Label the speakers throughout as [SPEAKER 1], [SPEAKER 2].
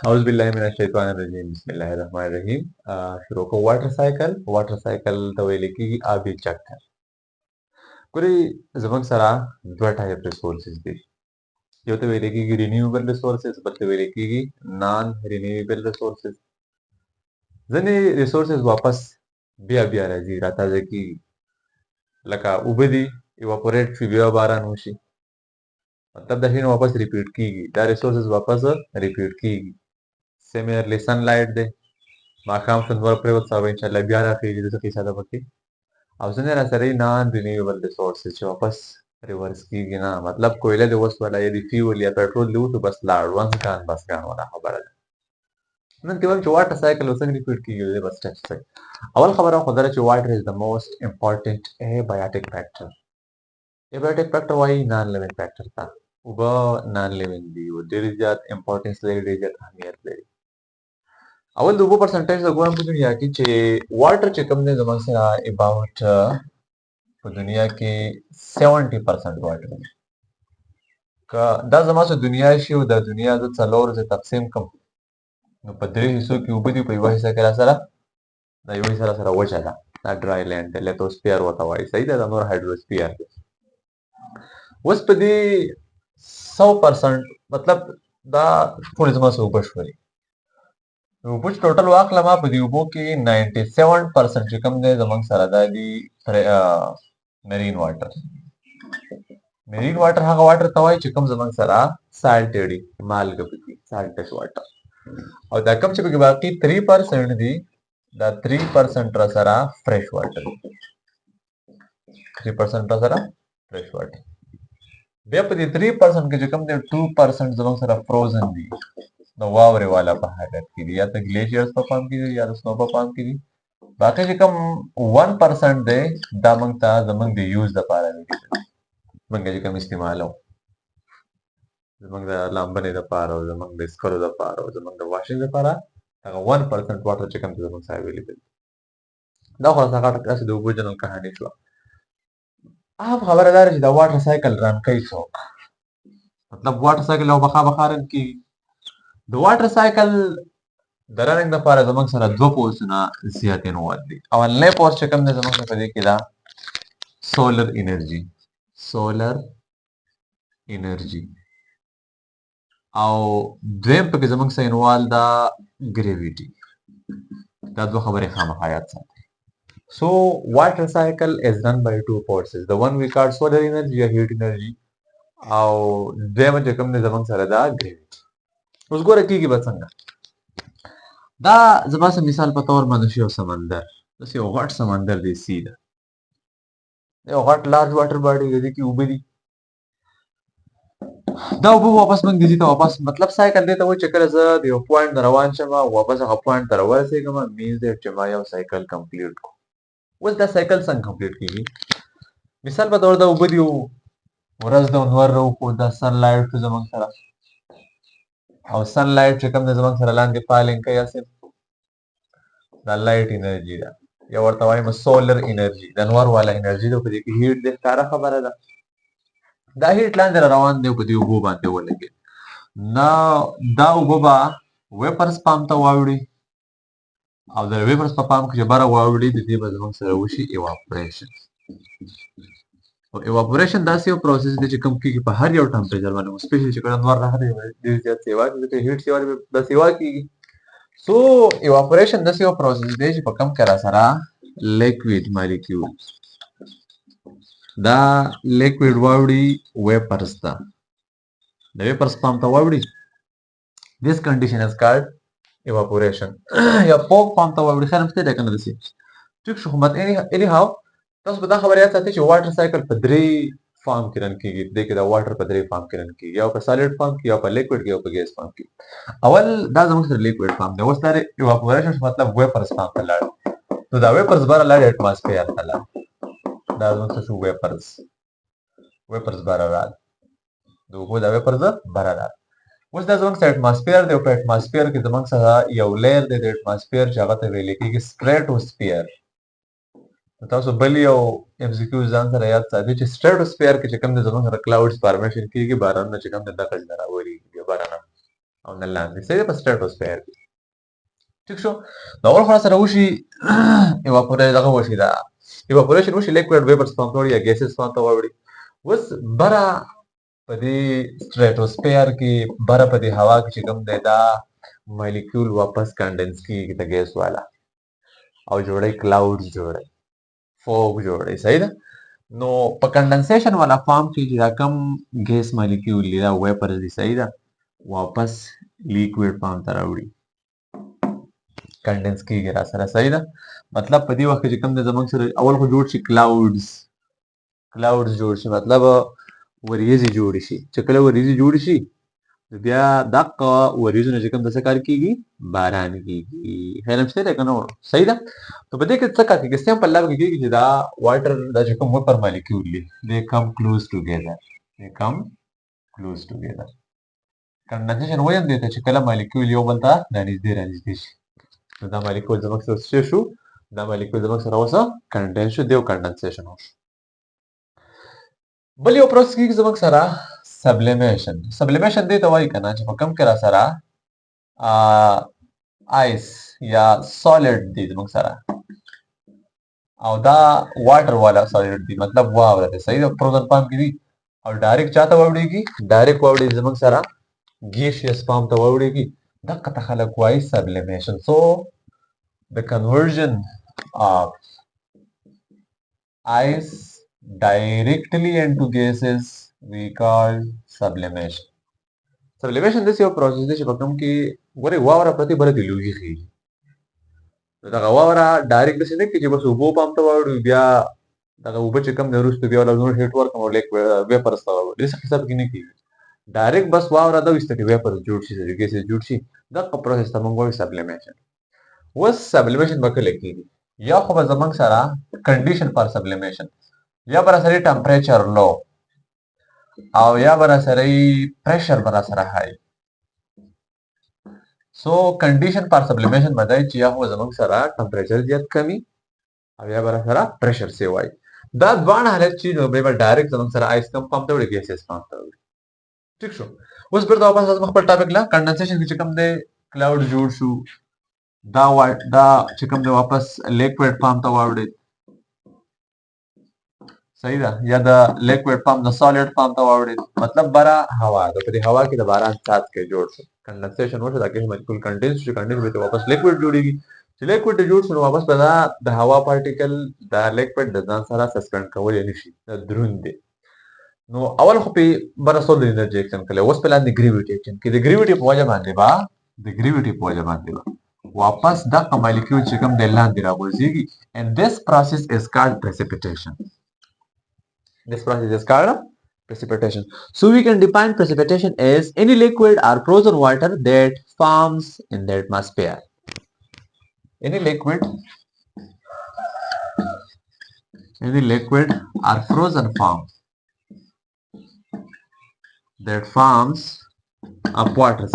[SPEAKER 1] أعوذ بالله من الشيطان الرجيم بسم الله الرحمن الرحیم شروع کو واټر سایکل ته ویل کېږي آبي چکر. ګورئ زموږ سره دوه ټایپ ریسورسز دي. یو ته ویل کېږي رینیوبل ریسورسز، بل ته ویل کېږي نان رینیوبل ریسورسز. ځینې ریسورسز واپس بیا راځي راتازه کېږي، لکه اوبه دي ایواپوریټ شي بیا باران وشي، مطلب دا شی واپس ریپیټ کېږي، دا ریسورسز واپس ریپیټ کېږي. سیملرلی سن لایټ دی، ماښام شو لمر پرېوت سبا انشاءالله بیا راخېږي، داسې قیصه ده پکې. او ځینې راسره یي نان رینیوبل ریسورسز چې واپس ریورس کېږي نه، مطلب کویله دې وسوله یا د فیول یا پټرول دې وشو بس لاړ ونس ګان بس ګان والا خبره ده. نن کې وایم چې واټر سایکل اوس څنګه ریپیټ کېږي دی بس ټچ څنګه. اول خبره خو دا ده چې واټر از د موسټ امپورټنټ ایبایوټیک فیکټر. ایبایوټیک فیکټر وایي نان لیوینګ فیکټر ته. اوبه نان لیوینګ دي او ډېر زیات امپورټنس لري، ډېر زیات اهمیت لري. اول د اوبو پرسنټیج د ګورم په دنیا کې چې واټر چې کوم دی زموږ سره اباوټ په دنیا کې 70% واټر دی. که دا زما سره دنیا شي او د دنیا زه څلور ځای تقسیم کړم نو په درې حصو کې اوبه دي، په یوه حصه کې راسره دا یوه حصه راسره وچه ده، دا ډرای لینډ دی، لیتوسفیر ورته وایي، صحیح ده، دا نور هایډروسفیر دی. اوس په دې 100% مطلب دا ټولې زما سره اوبه شولې. اوبه چې ټوټل واخلم په دې اوبو کې 97% چې کوم دی زموږ سره دا دي مرین واټر. مرین واټر هغه واټر ته وایي چې کوم زموږ سره سالټډ وي، مالګه پکې سالټډ واټر. او دا کوم چې پکې باقي 3% دي دا 3% را سره فرش واټر، 3% را سره فرش واټر. بیا په دې 3% کې چې کوم دی 2% زموږ سره فروزن دي، د واورې والا په حالت کې دي، یا د ګلیشیرز په پام کې دي یا د سنو په پام کې دي. باقي چې کوم 1% دی دا موږ ته زموږ د یوز دپاره دی، موږ چې کوم استعمالوو زموږ د لامبنې دپاره او زموږ د څښلو دپاره او زموږ د واشنګ دپاره هغه 1% واټر چې کوم دی زموږ سره اویلیبل دی. دا خو داسې د اوبو جنرال کهاني شوه. عام خبره دا ده چې دا واټر سایکل رن کوي څوک، مطلب واټر سایکل یو بخا رن کېږي. د واټر سایکل د رننګ دپاره زموږ سره دوه پوسټونه زیات انوالو دي. اولنی پوسټ چې کوم دی زموږ سره په دې کې دا سولر انرژي او دویم پکې زموږ سره انوال دا ګریویټي. دا دوه خبرې خامخا یاد ساتئ. So water cycle is run by two forces. The one we call solar energy or heat energy او دویمه چې کوم دی زموږ سره دا ګریویټي. اوس ګوره کېږي به څنګه. دا زما سره مثال په طور باندې شي یو سمندر، داسې یو غټ سمندر دی، سی ده، یو غټ لارج واټر باډي دی، د دې کې اوبه دي. دا اوبه واپس موږ دې ته واپس مطلب سایکل دی ته وایي چې کله زه د یو پوینټ نه روان شم واپس هغه پوینټ ته راورسېږم مینز دیټ چې ما یو سایکل کمپلیټ کړو. اوس دا سایکل څنګه کمپلیټ کېږي؟ مثال په طور دا اوبه دي، ورځ ده لمر راوخوت، دا سن لایټ شو زموږ سره، او سن لایټ چې کوم دی زموږ سره لاندې فالینګ کوي، هسې دا لایټ انرژي ده، یا ورته وایم سولر انرژي، د انوار والا انرژي ده، په دې کې هیټ دی، ښکاره خبره ده. دا هیټ لاندې را روان دی او په دې اوبو باندې ولګېد. دا اوبه به ویپرز پام ته واوړي او د ویپرز په پام کې چې بره واوړي د دې به زموږ سره وشي ایواپوریشن. او ایواپوریشن داسې یو پروسس دی چې کوم کېږي په هر یو ټمپریچر باندې، سپیشلی چې کله انوار راغلی ډېر زیات سیوا کېږي، ځکه هیټ سیوا به سیوا کېږي. سو ایواپوریشن داسې یو پروسس دی چې په کوم کې راسره لیکویډ مالیکیولز دا لیکویډ واوړي ویپرز ته، د ویپرز پام ته واوړي. This condition is called evaporation. یا پوک پام ته واوړي، خیر همشته دی که نه داسې ټیک شو. خو anyhow تاسو به دا خبره یاد ساتئ چې واټر سایکل په درې فارم کې رن کېږي. دې کې دا واټر په درې فارم کې رن کېږي، یا په سالډ فارم کې، یا په لیکویډ کې، یا په ګیس فارم کې. اول دا زموږ سره لیکویډ فارم دی. اوس دا ایواپوریشن مطلب ویپرز فارم ته لاړ، نو دا ویپرز بره لاړ اټماسفیر ته لاړ، دا زموږ څه شو ویپرز بره لاړ، د اوبو دا ویپرز بره لاړ. اوس دا زموږ سره اټماسفیر دی او په اټماسفیر کې زموږ سره یو لیر دی د اټماسفیر چې هغه ته ویل کېږي سټریټوسفیر. تاسو بل یو ام سی کیو ځان سره یاد ساتئ چې سټریټوسفیر کې چې کوم دی زموږ سره کلاوډز فارمیشن کېږي، بارانونه چې کوم دی دغه ځای نه راورېږي، بیا بارانه او نه لاندې صحیح ده په سټریټوسفیر کې ټیک شو نو اول خلاص سره وشي ایواپوریشن دغه وشي دا ایواپوریشن وشي لیکوډ ویپرز فارم ته وړي یا ګیسز فارم ته وړي اوس بره په دې سټریټوسفیر کې بره په دې هوا کې چې کوم دی دا مالیکول واپس کنډنس کیږي د ګیس والا او جوړي کلاودز جوړي فوګ جوړي صحیح ده نو په کنډنسیشن والا فارم کې چې دا کم ګیس مالیکول دی دا ویپرز دي صحیح ده واپس لیکوډ فارم ته راوړي کنډنس کیږي را سره صحیح ده مطلب په دې وخت کې چې کوم د زمونږ سره اول خو جوړ شي کلاودز جوړ شي مطلب وریځې جوړ شي چې کله وریځې جوړ شي بیا دغه وریځونه چې کوم د څه کار کیږي باران کیږي خیر شته ده کنه صحیح ده نو په دې کې څه کار کیږي سیم په لاب کې کیږي چې دا واټر دا چې کوم وپر مالیکول دي they come close together کنډنسیشن وایم دي چې کله مالیکول یو بل ته نږدې شي نو دا مالیکول زموږ سره څه شو دا مالیکول زموږ سره اوسه کنډنس شو دیو کنډنسیشن وشو بل یو پروسس کیږي زموږ سره سبلیمیشن دی ته وایي کنه چې په کم کې را سره آیس یا سالډ دی زموږ سره او دا واټر والا سالډ دی مطلب واوره دی صحیح ده فروزن فارم کې دي او ډایرکټ چاته وړيږي ډایرکټ وړي زموږ سره ګیشیس فارم ته وړيږي دغه ته خلک وایي سبلیمیشن سو the conversion of ice directly into gases we call sublimation. Sublimation this یو پروسس دی چې په کوم کې ګورې واوره پرتی بره دی لوګي خېږي نو دغه واوره ډایرکټ داسې نه کېږي چې بس اوبو پام ته واوړو بیا دغه اوبه چې کوم دی وروسته بیا لږ هیټ ورکړم او لیک ویپرز ته واوړو داسې حساب کې نه کېږي ډایرکټ بس واوره دا وایسته کې ویپرز جوړ شي ګیسز جوړ شي دغه پروسس ته موږ وایو سبلیمیشن اوس سبلیمیشن به کله کېږي یا خو به زموږ سره کنډیشن فار سبلیمیشن یا به راسره ټمپریچر لو او یا به راسره پریشر به راسره هاي سو کنډیشن فار سبلیمیشن به دی چې یا خو زموږ سره ټمپریچر زیات کمی او یا به راسره پریشر سی وای دا دوه حالت چې نو به ډایرکټ زموږ سره آیس کم پمپ ته وړي ګیسز پمپ ته وړي ٹھیک شو اوس بیرته واپس راځم خپل ټاپک لا کنډنسیشن کې چې کوم دی کلاود جوړ شو دا چې کوم دی واپس لیکوډ فارم ته واوړي صحیح ده یا د لیکوډ فارم د سالډ فارم ته واوړي مطلب بارا هوا د په هوا کې د باران سات کې جوړ شو کنډنسیشن وشو دا کې مالیکول کنډنس شو کنډنس به واپس لیکوډ جوړیږي چې لیکوډ جوړ شو واپس په د هوا پارټیکل د لیکوډ د ځان سره سسپند کول نه شي دروند دي نو اول خو په بر سول انرژي اکشن کله اوس په لاندې ګریویټي اکشن کې د ګریویټي په وجه باندې واپس دا مالیکول چې کوم د لاندې راغورځيږي and this process is called precipitation so we can define precipitation as any liquid or frozen water that forms in the atmosphere any liquid or frozen form that forms of water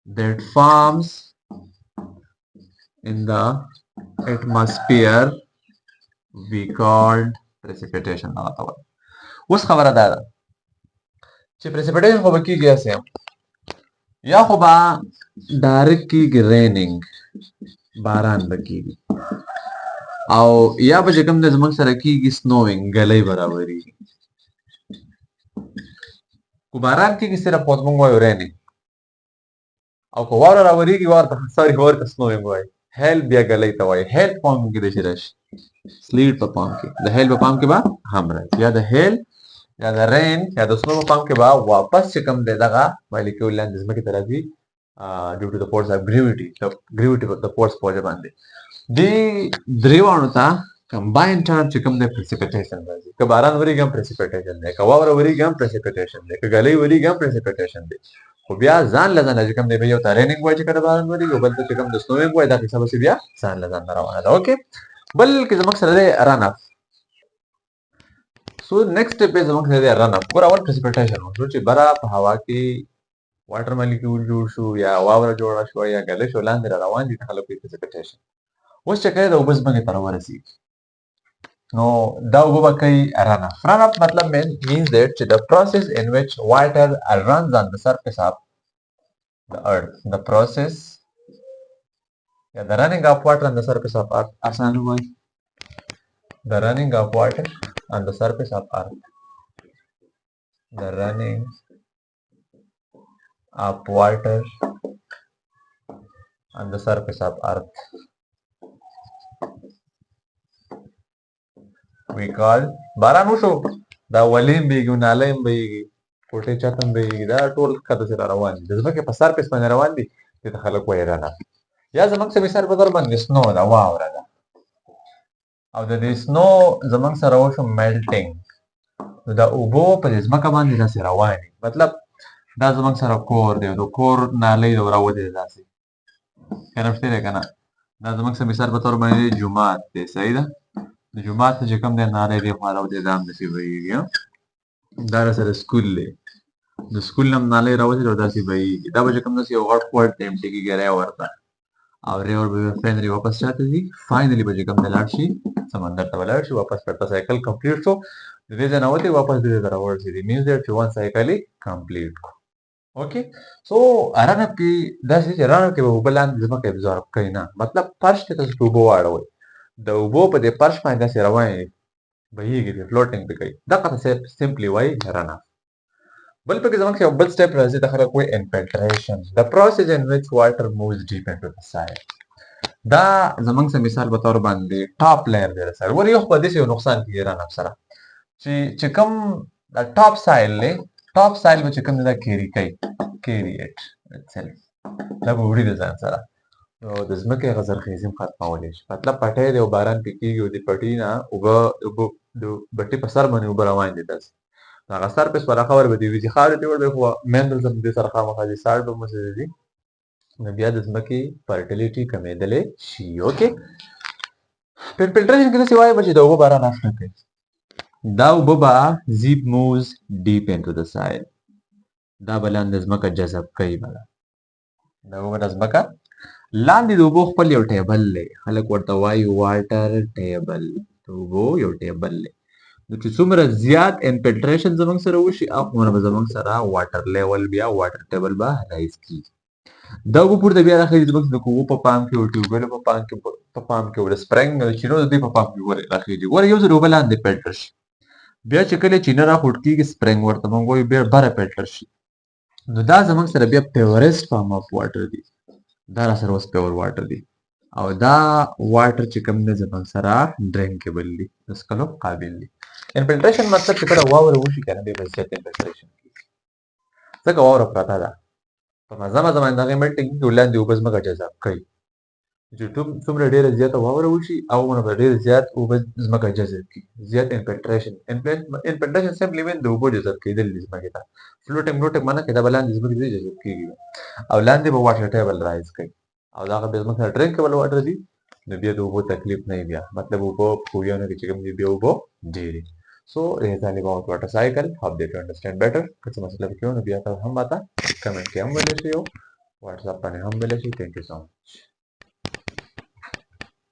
[SPEAKER 1] that forms in the atmosphere we called precipitation اوس خبره ده چې precipitation خو به کېږي هسې یا خو به ډایرکټ کېږي رینینګ باران به کېږي او یا به چې کوم دی زموږ سره کېږي سنوینګ ګلۍ به راورېږي خو باران کېږي صرف اوس موږ وایو رینینګ او که واوره راورېږي ورته سنوینګ وایي هیل بیا ګلۍ ته وایي هیل په پام کې د شي راشي سلیډ په پام کې د هیل په پام کې به هم راځي یا د هیل یا د رین یا د سنو په پام کې به واپس چې کوم دی دغه مالیکول لاندې ځمکې ته راځي ډیو ټو د فورس اف ګریویټي د فورس په وجه باندې دې درېواړو ته کمباین ټرم چې کوم دی پریسیپیټیشن راځي که باران وریږي هم پریسیپیټیشن دی که واوره وریږي هم پریسیپیټیشن دی که ګلۍ وریږي هم پریسیپیټیشن دی خو بیا ځان له ځانه چې کوم دی یو ته رینینګ وایي چې کله باران وریږي او بل ته چې کوم د سنوینګ وایي دا کیسه بس بیا ځان له ځانه روانه ده اوکې بلکې زموږ سره دی رن اپ سو نیکسټ سټیپ یې زموږ سره دی رن اپ ګوره اول پریسیپیټیشن وشو چې بره په هوا کې واټر مالیکول جوړ شو یا واوره جوړه شوه یا ګلۍ شو لاندې را روان دي خلک یې پریسیپیټیشن اوس چې کله د اوبه ځمکې ته راورسېږي نو دا اوبه به کوي run off. Run off مطلب means that the process in which water runs on the surface of the earth. The process, yeah, the running of water on the surface of earth. आसान हुआ है. The running of water on the surface of earth. The running of water on the surface of earth. We call باران وشو دا ولیم بیږي نالیم بیږي کوټه چاتم بیږي دا ټول کده سره روان دي د ځمکې په سر په روان دي چې خلک وایي رانه یا زمونږ څه مثال په تور باندې سنو دا واوره ده او د دې سنو زمونږ سره وشو میلټینګ نو دا اوبو په دې ځمکه باندې داسې روان دي مطلب دا زمونږ سره کور دی د کور نالۍ راوځي داسې کنه شته کنه دا زمونږ څه مثال په تور باندې جمعات دی صحیح ده د جمعات چې کوم دی نالۍ دی خو راوځي دا هم نشي ویږي دا سره سکول دی د سکول نم نالۍ راوځي او داسې ویږي دا به کوم داسې یو غټ کوټ ټیم ټکی ګرای ورته او ریور به فینری واپس چاته دي فاینلی به کوم دلار شي سمندر ته ولاړ شي واپس پرته سایکل کمپلیټ شو د دې نه وته واپس دې ته راوړل شي مینز دیٹ چې وان سایکل کمپلیټ کو اوکې سو ارانه کې داسې چې ارانه کې به بلان ځمکه ابزورب کوي نه مطلب فرش ته تاسو وبو واړوي د وبو په دې فرش باندې داسې رواني بهيږي فلوټینګ به کوي دا قطه سمپلی وای ارانه بل پکې زموږ یو بل سټپ راځي د خلک وای انفلټریشن the process in which water moves deep into the soil دا زمونږ څه مثال په تور باندې ټاپ لیر دی سره ور یو په دې یو نقصان کیږي رانه سره چې کوم د ټاپ سایل له ټاپ سایل چې کوم دا کیری اټ itself دا به وړي د ځان سره او د زمکه غزرخیزي ختمولې شي مطلب پټې دی او باران پکېږي او د پټې نه او د بټې په سر باندې وب روان دي تاسو هغه سر په سره خبر به دی وی چې خاله دی ور خو مندل زم دې سره خامخا دي سال به مسه دي نو بیا د ځمکې فرټیلیټي کمیدلې شي اوکې فلټریشن کې څه وایي چې دا اوبه باران اخلي کوي دا اوبه به زیپ موز ډیپ انټو د سایل دا بلان د ځمکه جذب کوي بلا دا اوبه د ځمکه لاندې د اوبو خپل یو ټیبل لري خلک ورته وایي واټر ټیبل د اوبو یو ټیبل لري نو چې څومره زیات انفلټریشن زمونږ سره وشي هغومره به زمونږ سره واټر لیول بیا واټر ټیبل به رایز کیږي دا اوبه پورته بیا راخېږي زموږ د کوو په پام کې او ټیوبویلو په پام کې او د سپرنګ د چینو د دې په پام کې راخېږي ګوره یو ځل اوبه لاندې فلټر شي بیا چې کله چینه راخوټ کېږي سپرنګ ورته موږ وایو بیا بره فلټر شي نو دا زموږ سره بیا پیورست فارم اف واټر دی دا را سره اوس پیور واټر دی او دا واټر چې کوم دی زموږ سره ډرینکیبل دی د څښلو قابل دی انفلټریشن مطلب چې کله واوره وشي کنه بیا به زیات انفلټریشن کېږي ځکه واوره پرته ده په مزه باندې هغه میلټینګ کې ولاندې اوبه ځمکه جذب کوي چې څومره ډیره زیاته واوره وشي هغومره به ډېر زیات اوبه ځمکه جذب کړي زیات انفلټریشن سمپلی مین د اوبو جذب کېدل دي ځمکې ته فلوټینګ معنی کې دا به لاندې ځمکې ته جذب کېږي او لاندې به واټر ټیبل رایز کوي او دا هغه بیا ځمکه ډرینکیبل واټر دي نو بیا د اوبو تکلیف نه بیا مطلب اوبه کویانو کې چې کوم دي بیا اوبه ډېرې So it is all about water cycle. Hope that you understand better. कुछ मतलब क्यों न बिया हम बाता कमेंट के हम बोले से हो WhatsApp पर हम बोले से thank you so much.